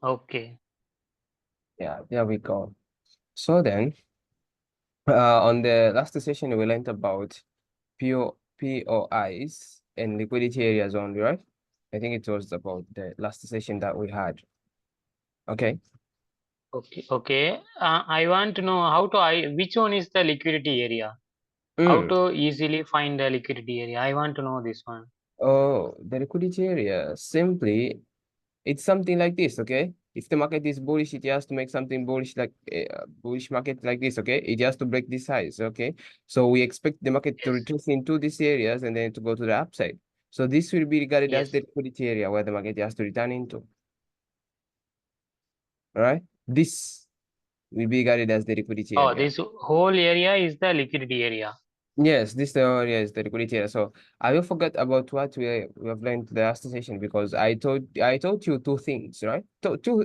Okay. Yeah, there we go. So then, on the last session, we learned about POIs and liquidity areas only, right? I think it was about the last session that we had. Okay. Okay. Okay. I want to know which one is the liquidity area? How Mm. to easily find the liquidity area? I want to know this one. Oh, the liquidity area, simply, it's something like this, okay? If the market is bullish, it has to make something bullish, like bullish market like this, okay? It has to break this highs, okay? So we expect the market to Yes. retrace into these areas and then to go to the upside. So this will be regarded as Yes. the liquidity area where the market has to return into, all right? This will be regarded as the liquidity Oh, area. this whole area is the liquidity area. Yes, this area is the liquidity area. So I will forget about what we have learned the last session because I told you two things, right?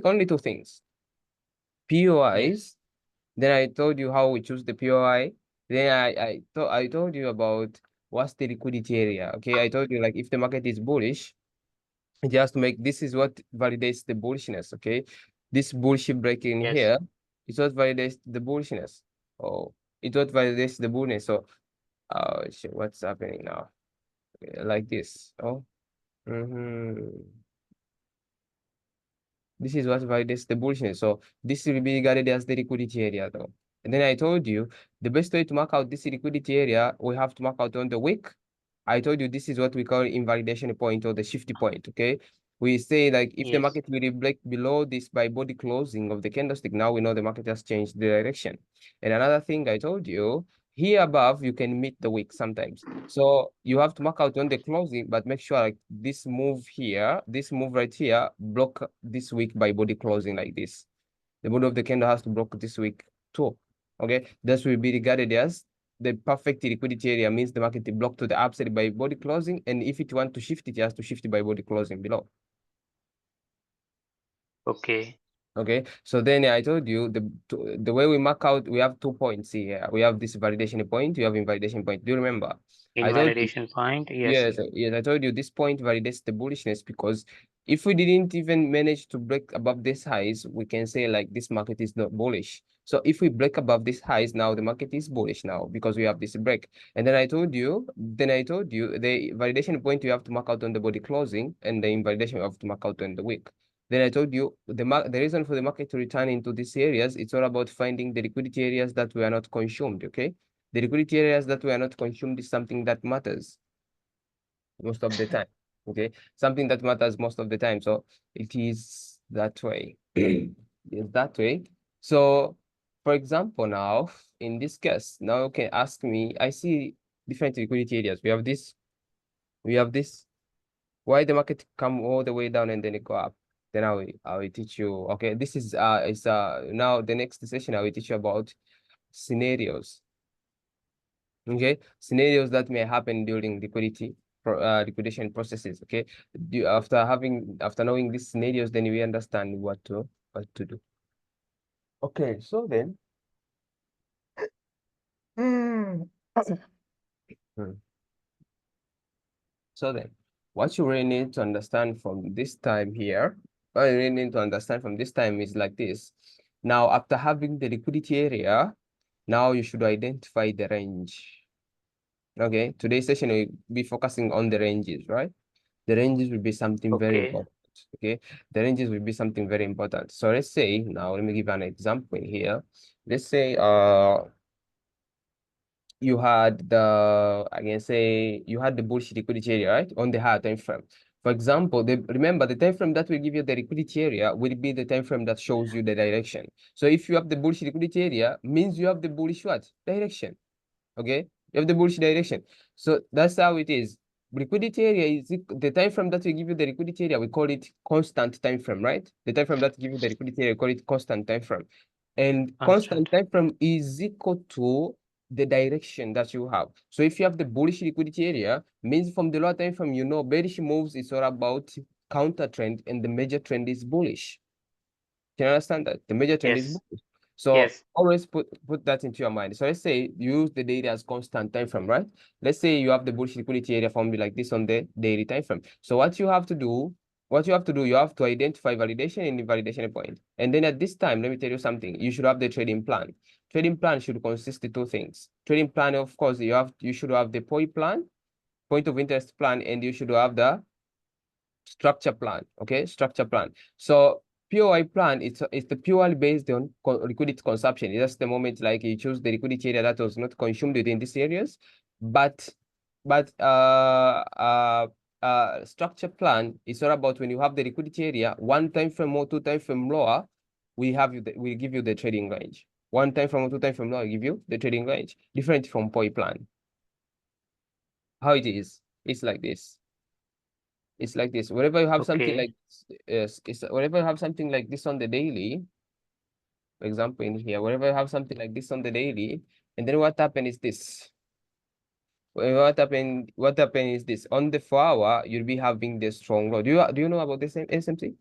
Only two things. Yes. POIs. Then I told you how we choose the POI. Then I told you about what's the liquidity area. Okay, I told you like if the market is bullish, it has to make this is what validates the bullishness. Okay, this bullshit breaking Yes. here is what validates the bullishness. Oh, it what validates the bullness. So shit, what's happening now? Like this. Oh, this is what validates the bullshit. So this will be regarded as the liquidity area though. And then I told you the best way to mark out this liquidity area, we have to mark out on the wick. I told you this is what we call invalidation point or the shifty point. Okay. We say like if the Yes. market will break below this by body closing of the candlestick, now we know the market has changed the direction. And another thing I told you, here above, you can meet the wick sometimes. So you have to mark out on the closing, but make sure like this move here, this move right here, block this wick by body closing like this. The body of the candle has to block this wick too. Okay, this will be regarded as the perfect liquidity area, means the market is blocked to the upside by body closing, and if it want to shift it has to shift it by body closing below. Okay. Okay, so then I told you the way we mark out, we have 2 points here. We have this validation point, we have invalidation point. Do you remember? I told you, Invalidation point. Yes. yes, yes, I told you this point validates the bullishness because if we didn't even manage to break above this highs, we can say like this market is not bullish. So if we break above this highs, now the market is bullish now because we have this break. And then I told you the validation point you have to mark out on the body closing and the invalidation you have to mark out on the wick. Then I told you the reason for the market to return into these areas, it's all about finding the liquidity areas that were not consumed, okay? The liquidity areas that were not consumed is something that matters most of the time. Okay, something that matters most of the time. So it is that way. It's that way. So, for example, now in this case, now you can ask me. I see different liquidity areas. We have this. We have this. Why the market come all the way down and then it go up? Then I will teach you. Okay, this is now the next session I will teach you about scenarios. Okay, scenarios that may happen during liquidation processes. Okay, after knowing these scenarios, then we understand what to do. Okay, so then, Hmm. so then, what you really need to understand from this time here, what you really need to understand from this time is like this. Now, after having the liquidity area, now you should identify the range. Okay, today's session will be focusing on the ranges, right? The ranges will be something very Okay. important. Okay, the ranges will be something very important. So let's say now, let me give an example here. Let's say you had I can say you had the bullshit liquidity area, right? On the higher time frame. For example, remember the time frame that will give you the liquidity area will be the time frame that shows you the direction. So if you have the bullshit liquidity area, means you have the bullish what? Direction. Okay, you have the bullish direction. So that's how it is. Liquidity area is the time frame that we give you the liquidity area. We call it constant time frame, right? The time frame that give you the liquidity area, we call it constant time frame. And constant Constant. time frame is equal to the direction that you have. So if you have the bullish liquidity area, means from the lower time frame, you know, bearish moves is all about counter trend, and the major trend is bullish. Can you understand that? The major trend is Yes. bullish. So Yes. always put that into your mind. So let's say you use the daily as constant time frame, right? Let's say you have the bullish liquidity area formed like this on the daily time frame. So what you have to do, what you have to do, you have to identify validation and invalidation point. And then at this time, let me tell you something. You should have the trading plan. Trading plan should consist of two things. Trading plan, of course, you should have the POI plan, point of interest plan, and you should have the structure plan. Okay, structure plan. So POI plan, it's the purely based on liquidity consumption. That's the moment like you choose the liquidity area that was not consumed within these areas, but structure plan is all about when you have the liquidity area, one time frame more, two time frame lower, we give you the trading range. One time frame or two time frame lower, give you the trading range, different from POI plan. How it is, it's like this. It's like this. Whenever you have something Okay. like whenever you have something like this on the daily, for example, in here, whenever you have something like this on the daily, and then what happened is this. What happened is this. On the 4 hour, you'll be having the strong low. Do you know about this SMC?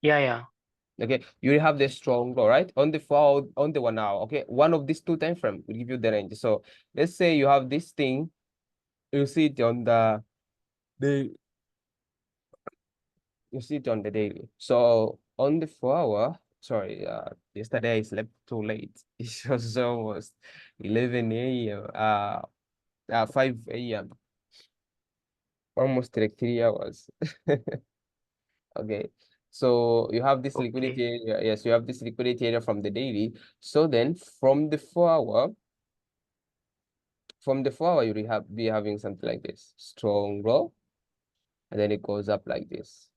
Yeah. Okay, you have the strong low, right? On the 4 hour, on the 1 hour. Okay, one of these two time frame will give you the range. So let's say you have this thing, you see it on the you see it on the daily. So on the 4 hour, sorry, yesterday I slept too late. It was almost 11 a.m. 5 a.m. Almost like 3 hours. Okay. So you have this liquidity Okay. area. Yes, you have this liquidity area from the daily. So then from the 4 hour, you will be having something like this. Strong low. And then it goes up like this.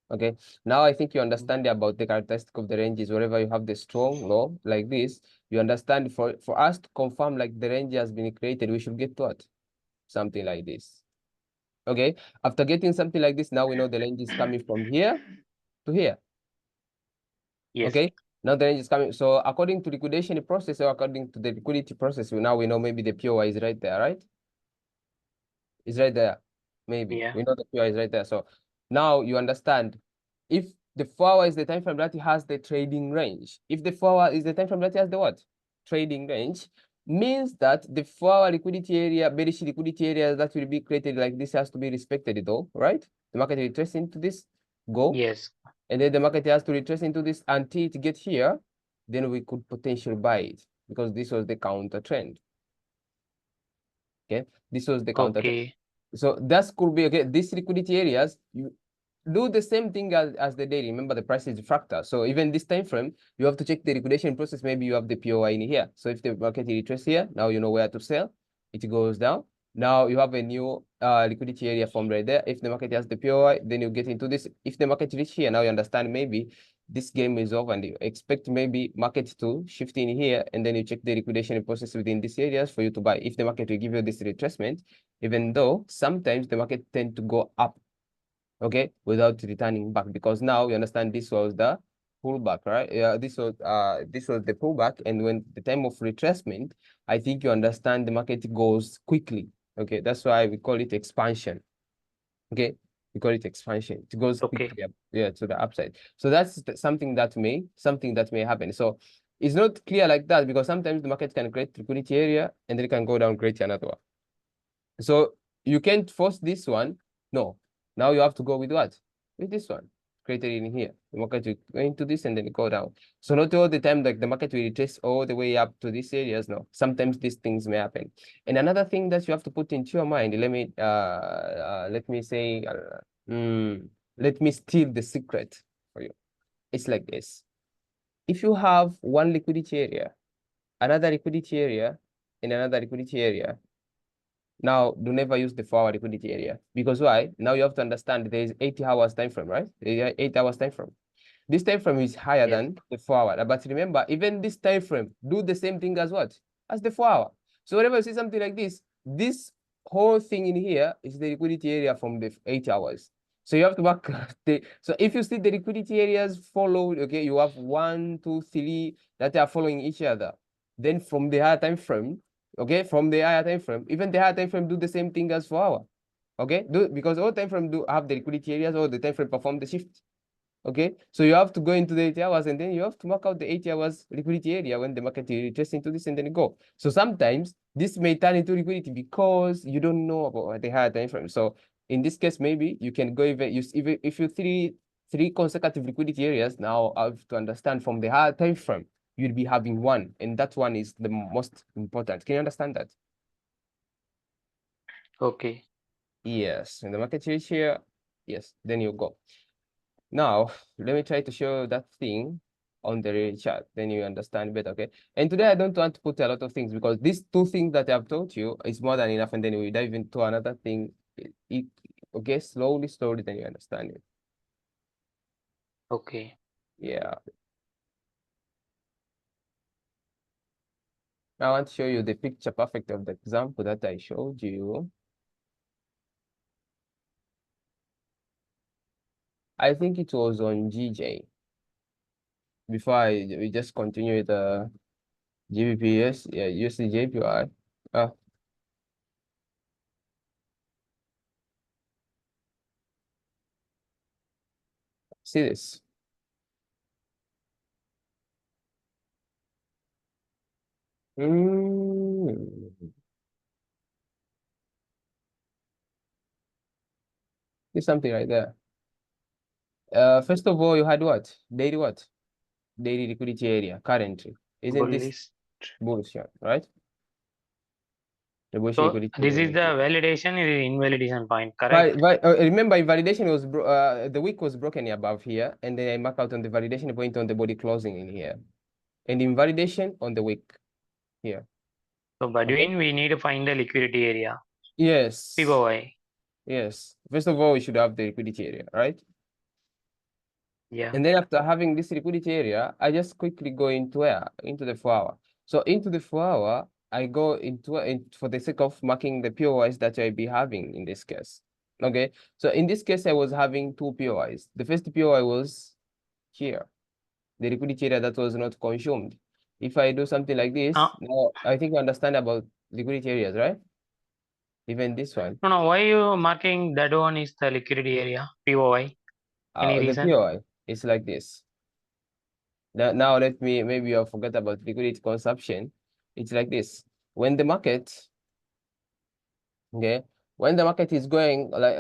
Okay, now I think you understand about the characteristic of the ranges. Wherever you have the strong low like this, you understand for us to confirm like the range has been created, we should get what? Something like this. Okay, after getting something like this, now we know the range is coming from here to here. Yes. Okay, now the range is coming. So according to liquidation process or according to the liquidity process, now we know maybe the POI is right there, right? It's right there. Maybe Yeah. we know the POI is right there. So now you understand if the 4 hour is the time frame that has the trading range. If the 4 hour is the time frame that has the what? Trading range, means that the 4 hour liquidity area, bearish liquidity area that will be created like this has to be respected though, right? The market will retrace into this, go, Yes. and then the market has to retrace into this until it get here, then we could potentially buy it because this was the counter trend. Okay, this was the counter trend. Okay. So that could be, okay, these liquidity areas, you do the same thing as the daily. Remember, the price is fractal. So even this time frame, you have to check the liquidation process. Maybe you have the POI in here. So if the market retraces here, now you know where to sell. It goes down. Now you have a new liquidity area formed right there. If the market has the POI, then you get into this. If the market reach here, now you understand maybe this game is over and you expect maybe market to shift in here, and then you check the liquidation process within these areas for you to buy. If the market will give you this retracement, even though sometimes the market tend to go up, okay, without returning back, because now you understand this was the pullback, right? Yeah, this was the pullback, and when the time of retracement, I think you understand the market goes quickly. Okay, that's why we call it expansion. Okay, we call it expansion. It goes Okay. quickly up, yeah, to the upside. So that's something that may happen. So it's not clear like that because sometimes the market can create liquidity area and then it can go down, create another one. So you can't force this one. No. Now you have to go with what? With this one. Created in here. The market will go into this and then go down. So not all the time like the market will retrace all the way up to these areas. No. Sometimes these things may happen. And another thing that you have to put into your mind, let me say let me steal the secret for you. It's like this. If you have one liquidity area, another liquidity area, and another liquidity area, now, do never use the 4 hour liquidity area. Because why? Now you have to understand there is 80 hours time frame, right? There is 8 hours time frame. This time frame is higher Yes. than the 4 hour. But remember, even this time frame, do the same thing as what? As the 4 hour. So whenever you see something like this whole thing in here is the liquidity area from the 8 hours. So you have to mark so if you see the liquidity areas follow, okay, you have 1, 2, 3 that are following each other. Then from the higher time frame, okay, from the higher time frame, even the higher time frame do the same thing as 4 hour. Okay, because all time frame do have the liquidity areas, or the time frame perform the shift. Okay, so you have to go into the 8 hours and then you have to mark out the 8 hours liquidity area when the market retraces into this and then go. So sometimes this may turn into liquidity because you don't know about the higher time frame. So in this case, maybe you can go even use even if you three consecutive liquidity areas. Now I have to understand from the higher time frame, you'll be having one, and that one is the most important. Can you understand that? Okay. Yes, and the market is here. Yes, then you go. Now, let me try to show that thing on the chart, then you understand better, okay? And today I don't want to put a lot of things because these two things that I've taught you is more than enough, and then we dive into another thing. Okay, slowly, then you understand it. Okay. Yeah. I want to show you the picture perfect of the example that I showed you. I think it was on GJ. Before we just continue the GBPS, yeah, USDJPY. See this. There's something right there. First of all, you had what? Daily what? Daily liquidity area currently. Isn't this Bullish. bullshit, right? The bullshit So liquidity this is the area. validation, is invalidation point, correct? Remember, validation was the wick was broken above here, and then I mark out on the validation point on the body closing in here, and invalidation on the wick here. So Okay. between we need to find the liquidity area. Yes. POI. Yes. First of all, we should have the liquidity area, right? Yeah. And then after having this liquidity area, I just quickly go into where? Into the 4-hour. So into the 4-hour, I go into for the sake of marking the POIs that I'll be having in this case. Okay. So in this case, I was having two POIs. The first POI was here, the liquidity area that was not consumed. If I do something like this, now I think you understand about liquidity areas, right? Even this one. No, why you marking that one is the liquidity area? POI. Any The reason? POI is like this. Now let me, maybe you forget about liquidity consumption. It's like this. When the market, okay, when the market is going, like,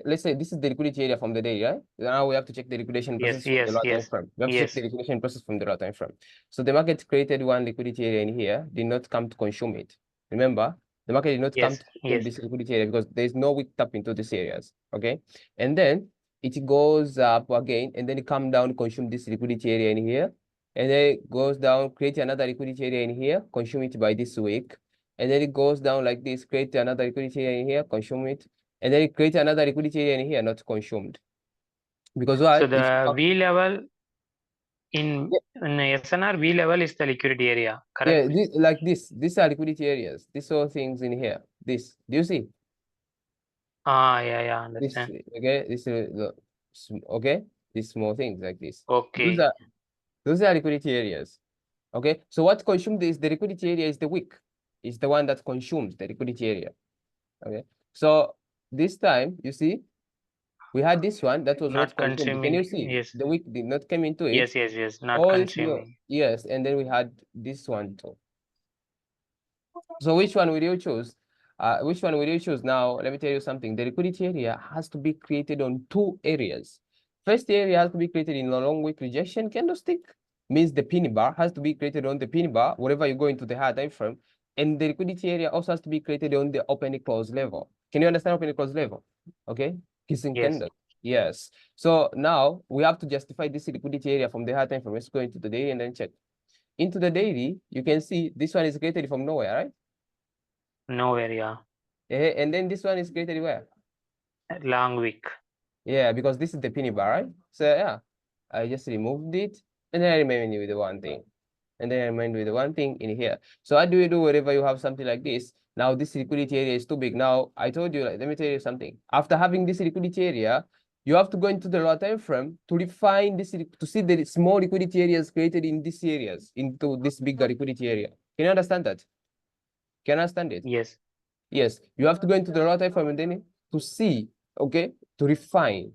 let's say this is the liquidity area from the day, right? Now we have to check the liquidation Yes, process from the yes, lower time yes, frame. We have to check yes, the liquidation process from the lower time frame. So the market created one liquidity area in here, did not come to consume it. Remember, the market did not come yes, to consume yes. this liquidity area because there's no wick tap into these areas, okay? And then it goes up again, and then it come down, consume this liquidity area in here, and then it goes down, create another liquidity area in here, consume it by this wick, and then it goes down like this, create another liquidity area in here, consume it, and then it creates another liquidity area in here, not consumed. Because So why? the V level in, Yeah, in SNR, V level is the liquidity area, yeah, correct? like this. These are liquidity areas. These all things in here. This. Do you see? Yeah, This, understand. okay. This okay. These small things like this. Those Okay. are those are liquidity areas. Okay. So what consumed is the liquidity area is the wick. Is the one that consumes the liquidity area. Okay. So this time you see we had this one that was not Not consumed. Can consuming. you see? Yes, The wick did not come into it. yes. Not All this new, consuming. yes, and then we had this one too. So which one will you choose? Which one will you choose now? Let me tell you something. The liquidity area has to be created on two areas. First area has to be created in a long wick rejection candlestick, means the pin bar has to be created on the pin bar wherever you go into the higher time frame. And the liquidity area also has to be created on the open and close level. Can you understand open and close level? Okay, kissing Yes. candle. Yes. So now we have to justify this liquidity area from the higher time frame. Let's go into the daily and then check. Into the daily, you can see this one is created from nowhere, right? No area. And then this one is created where? Long week. Yeah, because this is the penny bar, right? So yeah, I just removed it, and then I remained with the one thing. And then I remained with the one thing in here. So how do you do wherever you have something like this? Now this liquidity area is too big. Now I told you, like, let me tell you something. After having this liquidity area, you have to go into the lower time frame to refine this, to see the small liquidity areas created in these areas into this bigger liquidity area. Can you understand that? Can you understand it? Yes. Yes, you have to go into the raw time frame and then to see, okay, to refine,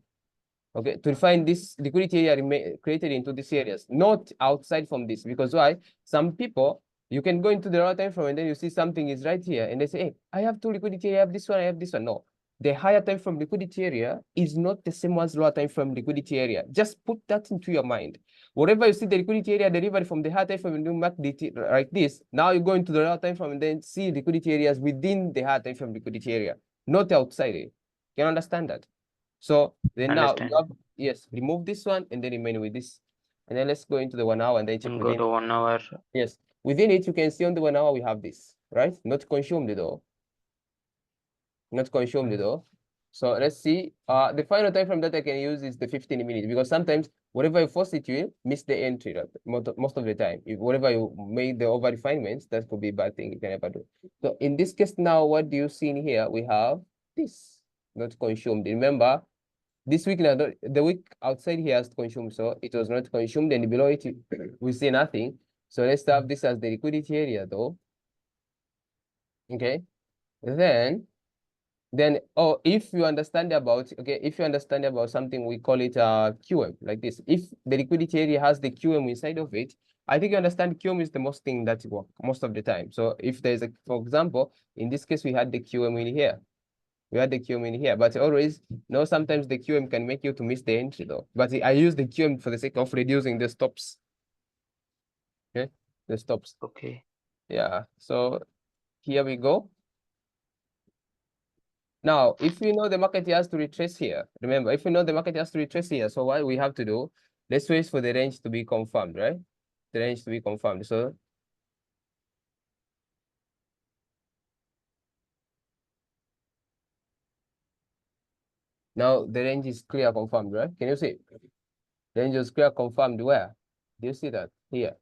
okay, to refine this liquidity area created into these areas, not outside from this. Because why? Some people, you can go into the raw time frame and then you see something is right here and they say, hey, I have two liquidity, I have this one, I have this one. No, the higher time frame liquidity area is not the same as lower time frame liquidity area. Just put that into your mind. Whatever you see the liquidity area delivered from the higher time frame, you mark it like this. Now you go into the lower time frame and then see liquidity areas within the higher time frame liquidity area, not outside it. Can you understand that? So then now you Understand. have, yes, remove this one and then remain with this. And then let's go into the 1 hour and then check And go within. to 1 hour. Yes, within it, you can see on the 1 hour we have this, right? Not consumed though. Not consumed though. So let's see. The final time frame that I can use is the 15 minutes because sometimes whatever you force it, you miss the entry most of the time. If whatever you made the over refinements, that could be a bad thing you can ever do. So in this case now, what do you see in here? We have this not consumed. Remember, this week now the week outside here has consumed, so it was not consumed, and below it we see nothing. So let's have this as the liquidity area though. Okay, then oh, if you understand about something, we call it QM like this. If the liquidity area has the QM inside of it, I think you understand QM is the most thing that work most of the time. So if there's a, for example, in this case we had the QM in here. We had the QM in here, but always, no, sometimes the QM can make you to miss the entry though. But I use the QM for the sake of reducing the stops. Okay, the stops. Okay. Yeah, so here we go. Now, if we know the market has to retrace here, remember, if we know the market has to retrace here, so what we have to do, let's wait for the range to be confirmed, right? The range to be confirmed. So now the range is clear confirmed, right? Can you see? The range is clear confirmed where? Do you see that? Here.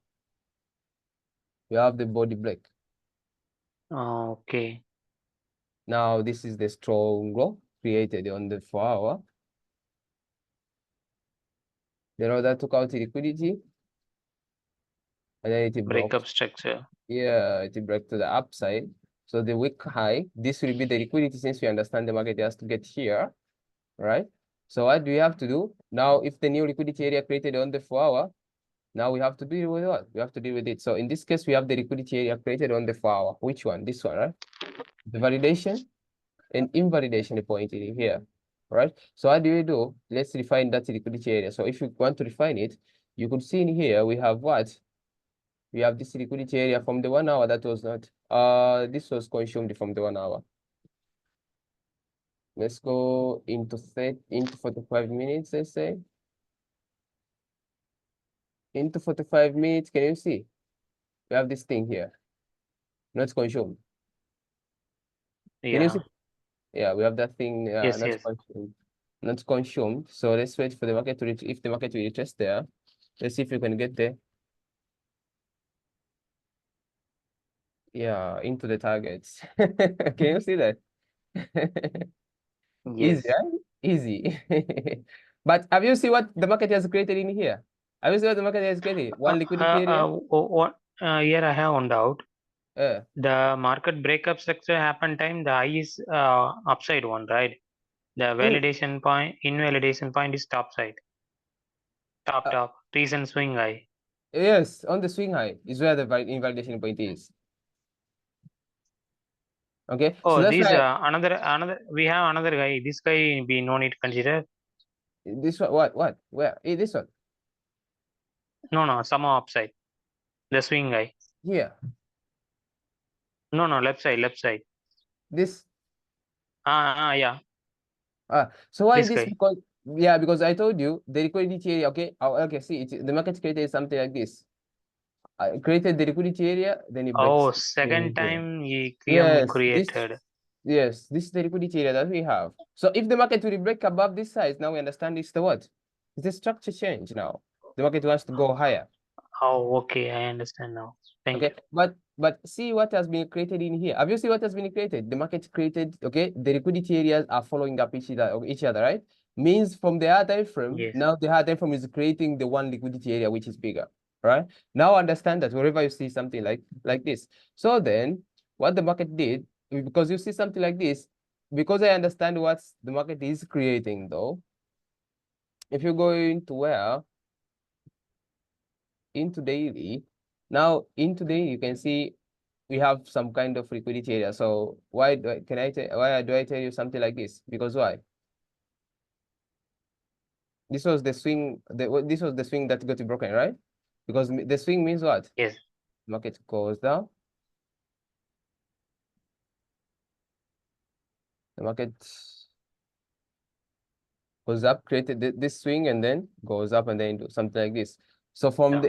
You have the body break. Okay. Now this is the strong low created on the 4 hour. Then all that took out the liquidity. And then it broke. Breakup structure. Yeah, it broke to the upside. So the week high, this will be the liquidity since we understand the market has to get here, right? So what do we have to do? Now, if the new liquidity area created on the 4 hour, now we have to deal with what? We have to deal with it. So in this case, we have the liquidity area created on the 4 hour. Which one? This one, right? The validation and invalidation point in here, right? So what do we do? Let's refine that liquidity area. So if you want to refine it, you could see in here, we have what? We have this liquidity area from the 1 hour that was not, this was consumed from the 1 hour. Let's go into 45 minutes, let's say. Into 45 minutes, can you see? We have this thing here, not consumed. Can you see? Yeah. Yeah, we have that thing Yes, not yes. consumed. Not consumed. So let's wait for the market to reach. If the market will retest there, let's see if we can get there. Yeah, into the targets. Can you see that? Easy, Yes. right? Easy. But have you seen what the market has created in here? Have you seen what the market has created? One liquidity area? What? Here I have one doubt. Uh, The market breakup structure happen time, the high is upside one, right? The in, validation point, invalidation point is top side. uh, Top. Recent swing high. yes, on the swing high is where the invalidation point is. Okay, so Oh, that's this why another. We have another guy. This guy we no need to consider. this one, what? Where? This one. No, somehow upside. The swing guy. Here. No, left side. This. Yeah, So why this this? guy. Because yeah, because I told you the liquidity area. Okay, okay. See, the market created something like this. I created the liquidity area, then it breaks Oh, in second here. time he QM Yes, created. this is the liquidity area that we have. So if the market will break above this size, now we understand it's the what? It's the structure change now. The market wants to go higher. Oh, okay, I understand now. Thank Okay, you. but see what has been created in here. Have you seen what has been created? The market created, okay, the liquidity areas are following up each other, right? Means from the higher time frame, Yes. now the higher time frame is creating the one liquidity area which is bigger, right? Now understand that wherever you see something like this. So then what the market did, because you see something like this, because I understand what the market is creating though, if you go into where? Into daily. Now into daily, you can see we have some kind of liquidity area. So why do why do I tell you something like this? Because why? This was the swing. This was the swing that got broken, right? Because the swing means what? Yes. Market goes down. The market goes up, created this swing, and then goes up, and then do something like this. So from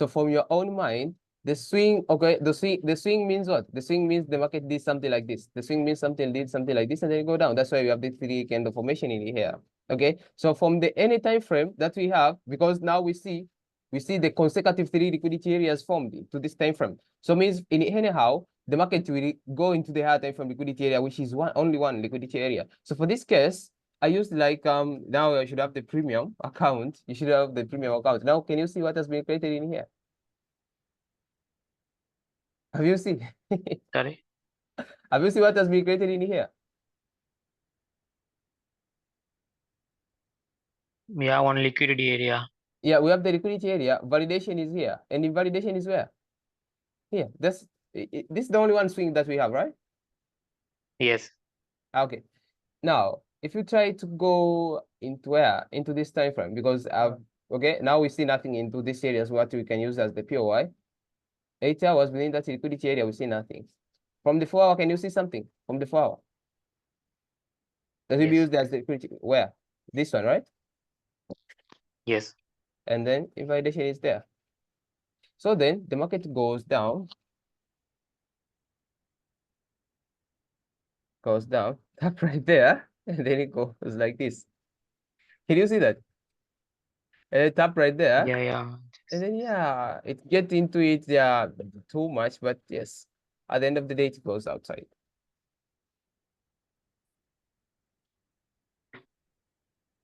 from your own mind, the swing, the swing means what? The swing means the market did something like this. The swing means did something like this, and then go down. That's why we have the 3 candle formation in here. Okay, so from the any time frame that we have, because now we see the consecutive 3 liquidity areas formed to this time frame. So means in anyhow, the market will go into the higher time frame liquidity area, which is only one liquidity area. So for this case, I used like now I should have the premium account. You should have the premium account. Now, can you see what has been created in here? Have you seen? Sorry. Have you seen what has been created in here? We have one liquidity area. Yeah, we have the liquidity area. Validation is here, and invalidation is where? Here. This is the only one swing that we have, right? Yes. Okay. Now, if you try to go into where? Into this time frame, because okay, now we see nothing into this area, so what we can use as the POY. 8 hours within that liquidity area, we see nothing. From the 4 hour, can you see something? From the 4 hour? That will be used as the liquidity. Where? This one, right? Yes. And then invalidation is there. So then the market goes down. Tap right there, and then it goes like this. Can you see that? And tap right there. Yeah, yeah. And then yeah, it gets into it too much, but yes, at the end of the day, it goes outside. Can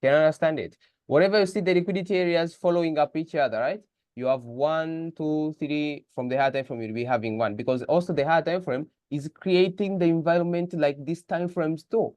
you understand it? Whenever you see the liquidity areas following up each other, right? You have 1, 2, 3 from the higher time frame. You'll be having 1 because also the higher time frame is creating the environment like this time frames too.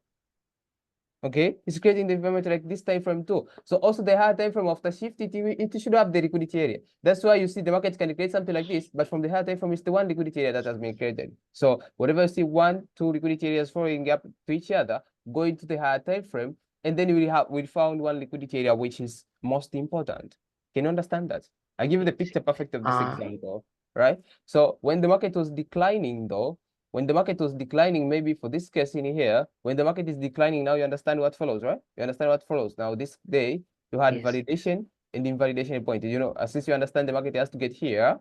Okay, it's creating the environment like this time frame too. So also the higher time frame of the shift, it should have the liquidity area. That's why you see the market can create something like this, but from the higher time frame, it's the one liquidity area that has been created. So whatever you see 1, 2 liquidity areas following up to each other, go into the higher time frame, and then we found one liquidity area which is most important. Can you understand that? I give you the picture perfect of this example, right? So when the market was declining though, maybe for this case in here, when the market is declining, now you understand what follows, right? You understand what follows. Now this day you had validation and invalidation point. You know, since you understand the market has to get here,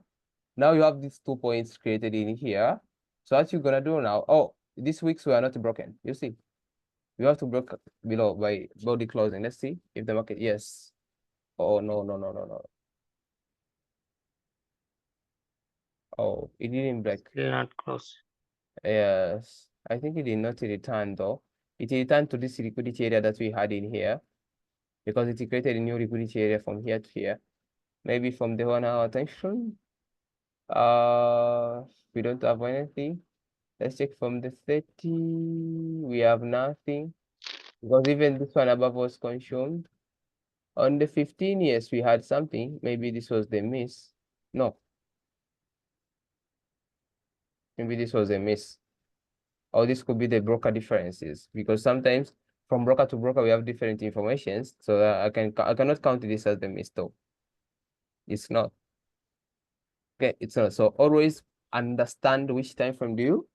now you have these 2 points created in here. So what you're gonna do now? Oh, these weeks were not broken. You see, you have to break below by body closing. Let's see if the market, yes. Oh no. Oh, it didn't break. Still not close. Yes, I think it did not return though. It returned to this liquidity area that we had in here because it created a new liquidity area from here to here. Maybe from the 1 hour time frame. We don't have anything. Let's check from the 30. We have nothing because even this one above was consumed. On the 15, yes, we had something. Maybe this was the miss. No. Maybe this was a miss. Or this could be the broker differences because sometimes from broker to broker we have different informations. So I cannot count this as the miss though. It's not. Okay, it's not. So always understand which time frame do you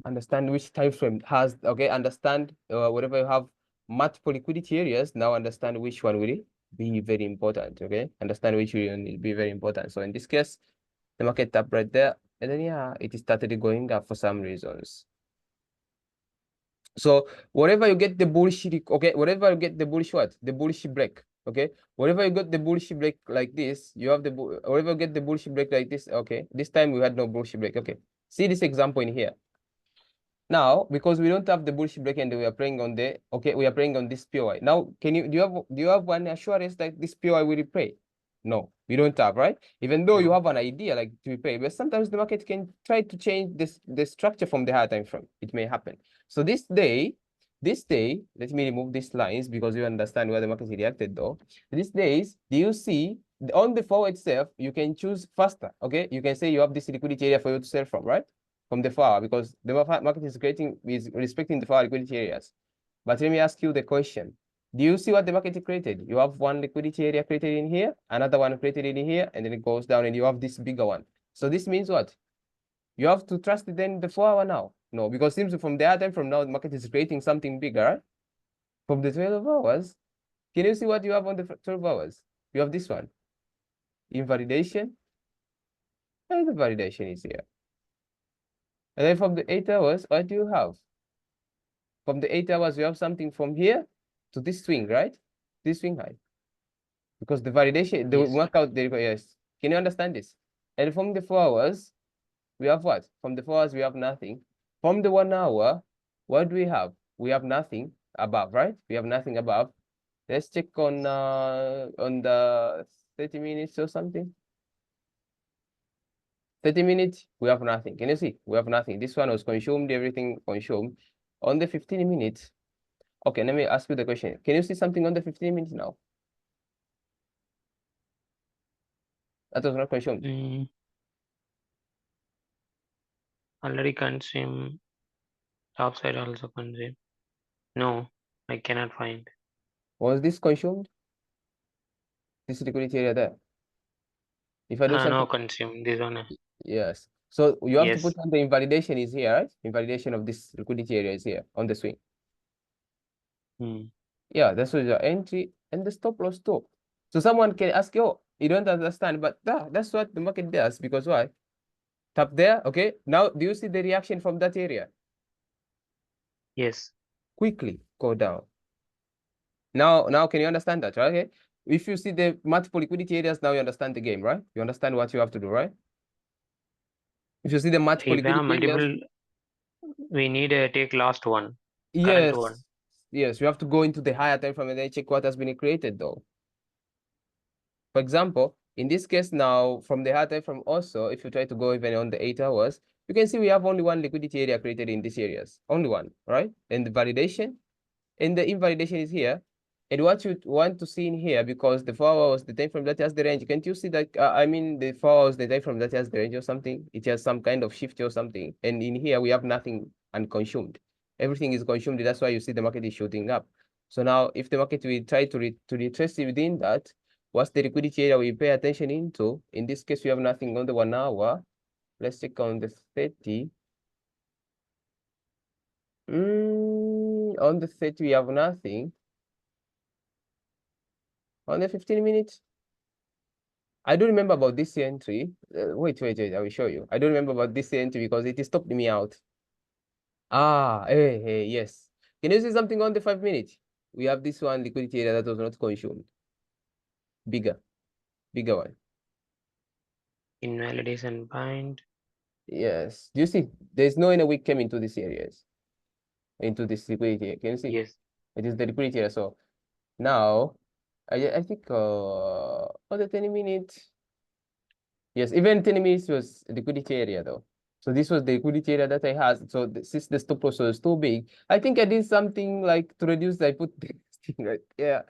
understand which time frame has understand whatever you have multiple liquidity areas. Now understand which one will be very important. Okay, understand which one will be very important. So in this case, the market tap right there, and then yeah, it started going up for some reasons. So wherever you get the bullish, wherever you get the bullish the bullish break, okay, wherever you got the bullish break like this, you have wherever you get the bullish break like this, okay, this time we had no bullish break, okay. See this example in here. Now, because we don't have the bullish break and we are praying on we are praying on this POI. Now, do you have one assurance that this POI will replay? No, we don't have, right? Even though you have an idea like to replay, but sometimes the market can try to change the structure from the higher time frame. It may happen. So this day, let me remove these lines because you understand where the market reacted though. These days, do you see on the forward itself, you can choose faster. Okay, you can say you have this liquidity area for you to sell from, right? From the 4 hour, because the market is respecting the 4 hour liquidity areas. But let me ask you the question. Do you see what the market created? You have one liquidity area created in here, another one created in here, and then it goes down and you have this bigger one. So this means what? You have to trust then the 4 hour now. No, because it seems from the other time from now, the market is creating something bigger, right? From the 12 hours, can you see what you have on the 12 hours? You have this one. Invalidation. And the validation is here. And then from the 8 hours, what do you have? From the 8 hours, you have something from here to this swing, right? This swing high. Because the validation, the Yes. workout, yes. Can you understand this? And from the 4 hours, we have what? From the 4 hours, we have nothing. From the 1 hour, what do we have? We have nothing above, right? We have nothing above. Let's check on the 30 minutes or something. 30 minutes, we have nothing. Can you see? We have nothing. This one was consumed, everything consumed. On the 15 minutes, okay, let me ask you the question. Can you see something on the 15 minutes now? That was not consumed. Already consumed. Top side also consumed. No, I cannot find. Was this consumed? This liquidity area there. If I do No something, consumed. This one. yes. So you have to Yes. put on the invalidation is here, right? Invalidation of this liquidity area is here on the swing. Yeah, that's what your entry and the stop loss too. So someone can ask you, oh, you don't understand, but that's what the market does, because why? Tap there, okay? Now, do you see the reaction from that area? Yes. Quickly go down. Now, can you understand that, right? Okay. If you see the multiple liquidity areas, now you understand the game, right? You understand what you have to do, right? If you see the multiple If we have liquidity areas, multiple, we need to take last one. Current yes, one. yes, you have to go into the higher time frame and then check what has been created, though. For example, in this case now, from the higher time frame also, if you try to go even on the 8 hours, you can see we have only one liquidity area created in these areas, only one, right? And the validation and the invalidation is here. And what you want to see in here, because the 4 hours, the time frame that has the range, can't you see that? I mean, the 4 hours, the time frame that has the range or something, it has some kind of shift or something. And in here, we have nothing unconsumed. Everything is consumed. That's why you see the market is shooting up. So now, if the market will try to retrace within that, what's the liquidity area we pay attention into? In this case, we have nothing on the 1 hour. Let's check on the 30. On the 30, we have nothing. On the 15 minutes, I don't remember about this entry. Wait, I will show you. I don't remember about this entry because it stopped me out. Hey, yes. Can you see something on the 5 minutes? We have this one liquidity area that was not consumed. Bigger one. Invalidation bind. Yes. Do you see? There's no any weak came into these areas, into this liquidity. Can you see? Yes. It is the liquidity area. So now, I think on the 10 minutes. Yes, even 10 minutes was liquidity area though. So this was the liquidity area that I had. So since the stop loss was too big, I think I did something like to reduce. I put this thing right. Yeah,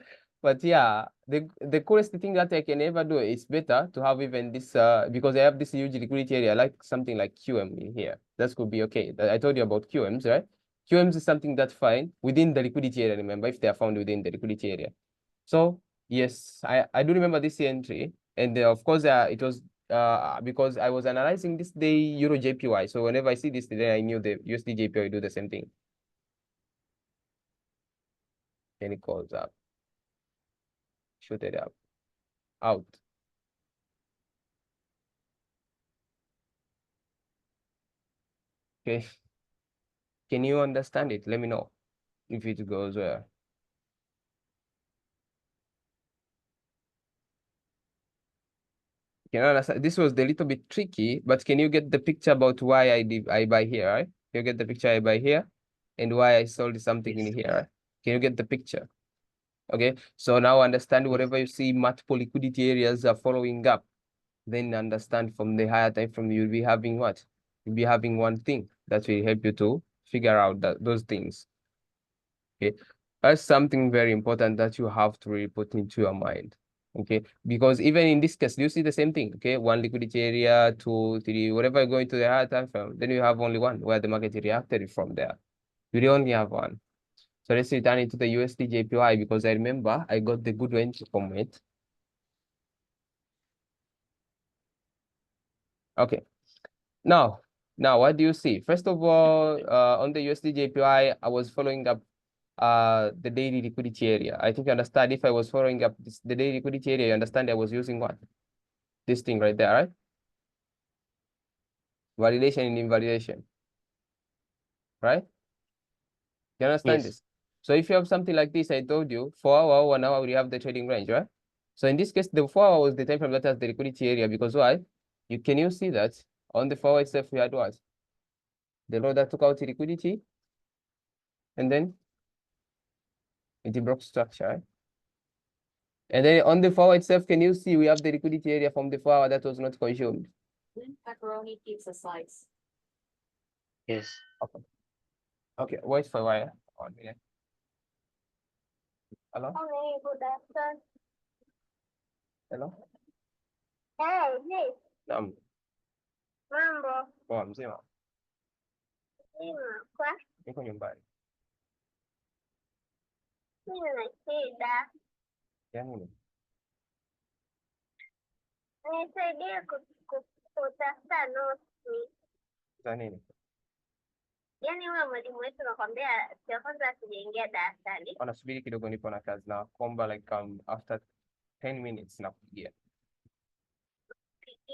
but yeah, the coolest thing that I can ever do is better to have even this because I have this huge liquidity area, like something like QM in here. That could be okay. I told you about QMs, right? QMs is something that's fine within the liquidity area. Remember, if they are found within the liquidity area. So yes, I do remember this entry, and of course it was because I was analyzing this day Euro JPY. So whenever I see this, then I knew the USD JPY will do the same thing. And it goes up, shoot it up, out. Okay, can you understand it? Let me know if it goes well. Can you understand? This was a little bit tricky, but can you get the picture about why I buy here, right? Can you get the picture I buy here, and why I sold something Yes. in here, right? Can you get the picture? Okay, so now understand Yes. whatever you see multiple liquidity areas are following up, then understand from the higher time frame you'll be having what? You'll be having one thing that will help you to figure out those things. Okay, that's something very important that you have to really put into your mind. Okay, because even in this case, you see the same thing. Okay, one liquidity area, 2, 3, whatever you go into the higher time frame, then you have only one where the market reacted from there. You only have one. So let's return it to the USDJPY because I remember I got the good range from it. Okay. Now what do you see? First of all, on the USDJPY, I was following up the daily liquidity area. I think you understand if I was following up the daily liquidity area, you understand I was using what? This thing right there, right? Validation and invalidation, right? You understand Yes. this? So if you have something like this, I told you 4 hour, 1 hour, we have the trading range, right? So in this case, the 4 hour was the time frame that has the liquidity area because why? Can you see that on the 4 hour itself we had what? The low that took out the liquidity and then it broke structure, right? And then on the 4 hour itself, can you see we have the liquidity area from the 4 hour that was not consumed? Pepperoni pizza slice. Yes. Okay. Okay, wait for a while. 1 minute. Hello? Hey, good afternoon. Hello? Hey, Naam. mambo. Poa mzima. Kwa Niko nyumbani. mimi na shida. Yaani Nisaidie kutafuta noti. za nini? Yaani wewe mwalimu wetu nakwambia cha kwanza hatujaingia darasani. Wanasubiri kidogo, nipo na kazi na kuomba like after 10 minutes nakupigia.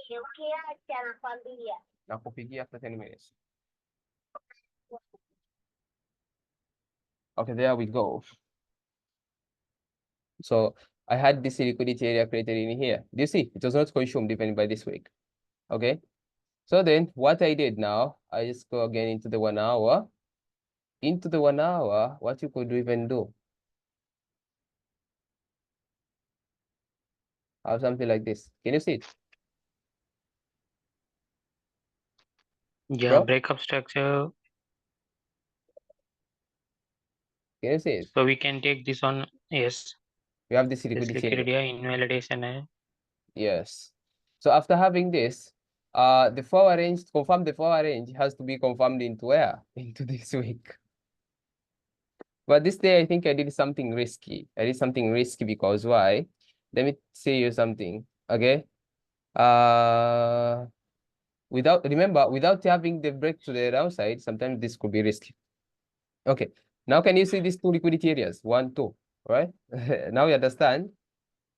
Ukiacha nakwambia. Nakupigia after 10 minutes. Okay, there we go. So I had this liquidity area created in here. Do you see? It was not consumed even by this week. Okay. So then what I did now, I just go again into the 1 hour. Into the 1 hour, what you could even do? Have something like this. Can you see it? Yeah, Bro? breakup structure. Can you see it? So we can take this on. Yes. We have this This liquidity area. liquidity invalidation. Yes. So after having this, the 4 hour range, to confirm the 4 hour range has to be confirmed into where? Into this week. But this day, I think I did something risky. I did something risky because why? Let me say you something, okay? Without having the break to the downside, sometimes this could be risky. Okay, now can you see these two liquidity areas? 1, 2, right? Now you understand.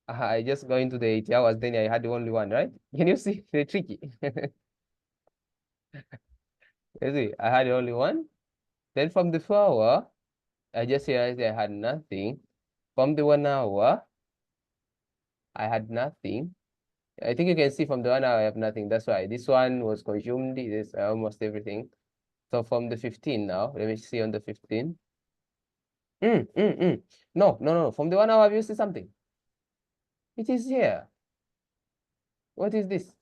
I just go into the 8 hours, then I had only one, right? Can you see? They're tricky. You see, I had only one. Then from the 4 hour, I just realized I had nothing. From the 1 hour, I had nothing. I think you can see from the 1 hour, I have nothing. That's why this one was consumed. This almost everything. So from the 15 now, let me see on the 15. No. From the 1 hour, you see something. It is here. What is this?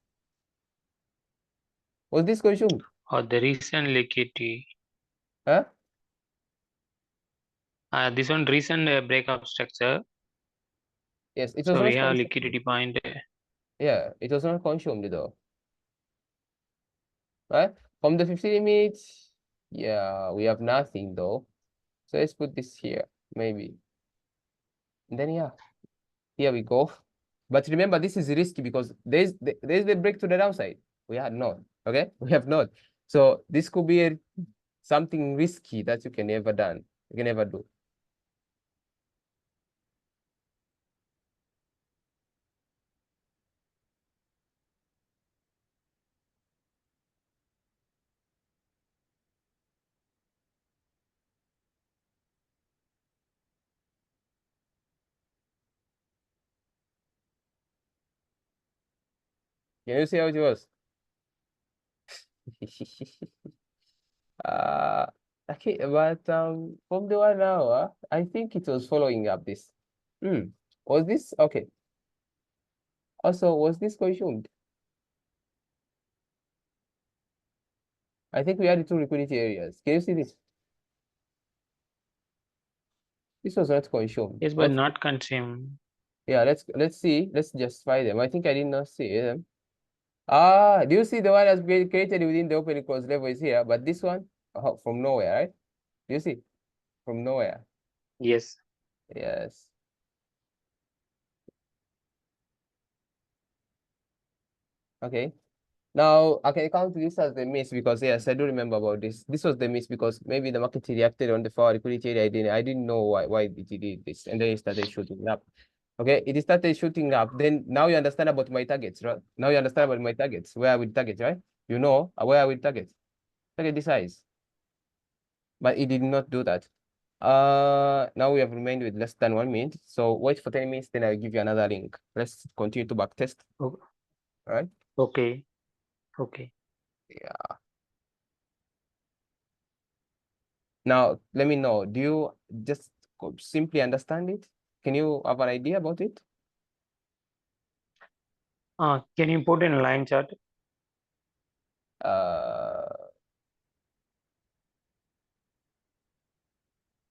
Was this consumed? Or the recent liquidity. Huh? This one recent breakup structure. Yes, it was So not we have consumed. liquidity point. Yeah, it was not consumed though. Right? From the 15 minutes, yeah, we have nothing though. So let's put this here, maybe. And then yeah, here we go. But remember, this is risky because there's the break to the downside. We had not. Okay, we have not. So this could be something risky that you can never done. You can never do. Can you see how it was? uh okay, but from the 1 hour, I think it was following up this. Was this okay? Also, was this consumed? I think we had two liquidity areas. Can you see this? This was not consumed. Yes, but not consumed. Yeah, let's see. Let's justify them. I think I did not see them. Do you see the one that's been created within the open close level is here, but this one from nowhere, right? Do you see? From nowhere. Yes. Yes. Okay. Now I can count this as the miss because yes, I do remember about this. This was the miss because maybe the market reacted on the forward liquidity area. I didn't know why it did this, and then it started shooting up. Okay, it started shooting up. Then now you understand about my targets, right? Now you understand about my targets. Where I will target, right? You know where I will target. Target this size. But it did not do that. Now we have remained with less than 1 minute. So wait for 10 minutes, then I'll give you another link. Let's continue to backtest. Oh, All right. okay. Okay. Yeah. Now let me know. Do you just simply understand it? Can you have an idea about it? Can you put in a line chart?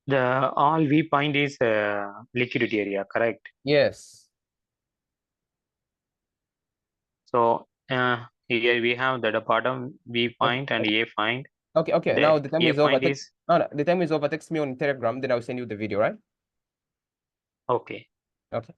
The all V point is liquidity area, correct? Yes. So here we have the bottom V point and A point. Okay. The Now the time A is over. point is No, the time is over. Text me on Telegram, then I'll send you the video, right? okay. Okay.